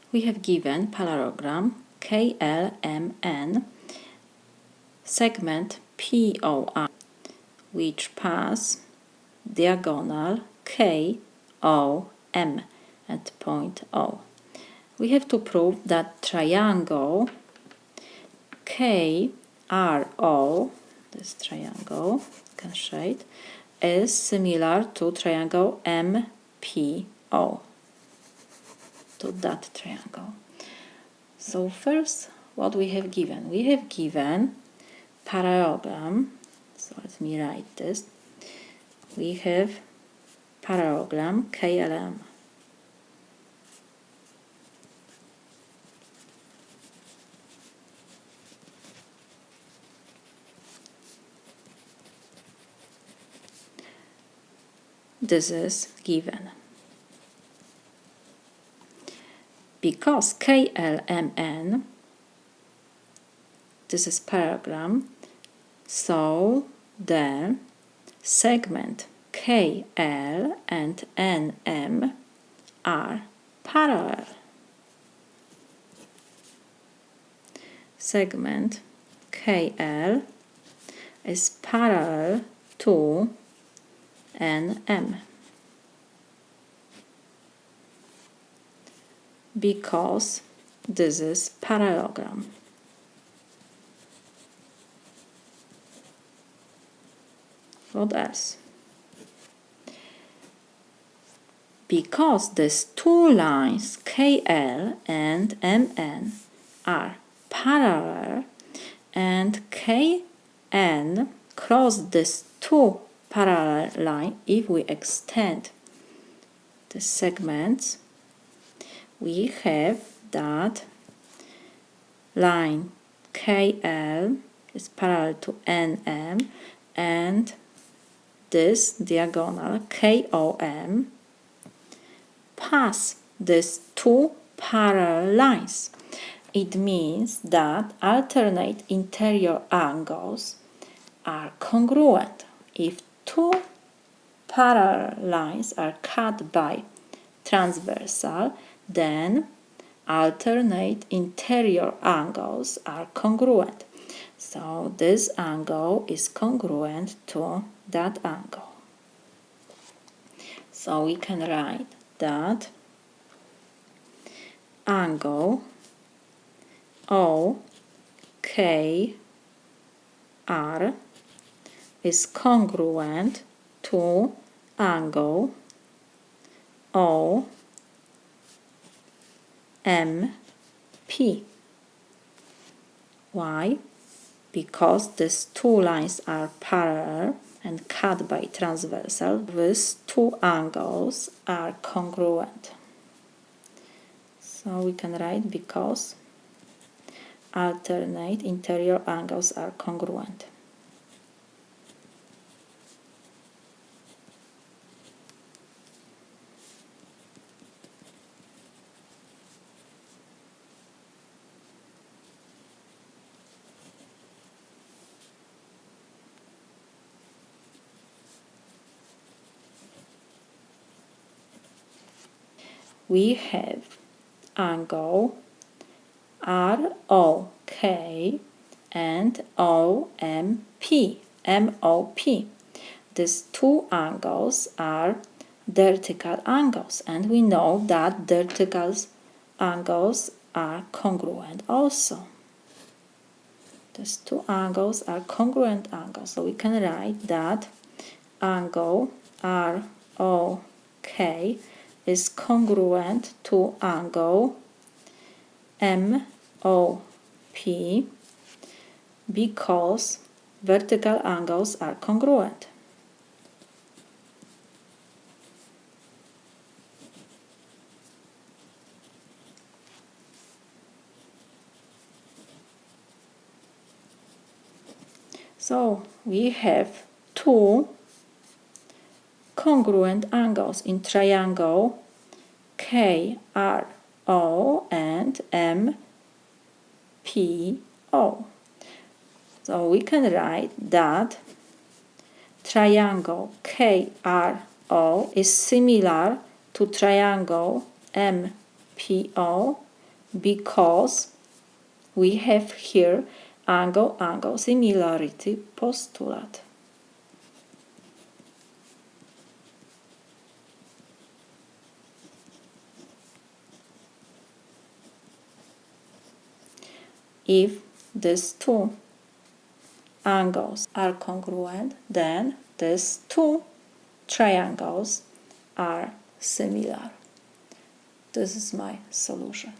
We have given parallelogram KLMN, segment POI, which pass diagonal KOM at point O. We have to prove that triangle KRO, this triangle, can shade, is similar to triangle MPO, to that triangle. So first, what we have given? We have given parallelogram. So let me write this. We have parallelogram KLM. This is given. Because KLMN, this is parallelogram, so then segment KL and NM are parallel. Segment KL is parallel to NM because this is parallelogram. What else? Because these two lines KL and MN are parallel and KN cross these two parallel lines, if we extend the segments, we have that line KL is parallel to NM and this diagonal KOM pass these two parallel lines. It means that alternate interior angles are congruent. If two parallel lines are cut by transversal, then alternate interior angles are congruent. So this angle is congruent to that angle. So we can write that angle OKR is congruent to angle OMP. Why? Because these two lines are parallel and cut by transversal, these two angles are congruent. So we can write because alternate interior angles are congruent. We have angle ROK and OMP, MOP. These two angles are vertical angles, and we know that vertical angles are congruent also. These two angles are congruent angles, so we can write that angle ROK is congruent to angle MOP because vertical angles are congruent. So we have two congruent angles in triangle KRO and MPO. So we can write that triangle KRO is similar to triangle MPO because we have here angle-angle similarity postulate. If these two angles are congruent, then these two triangles are similar. This is my solution.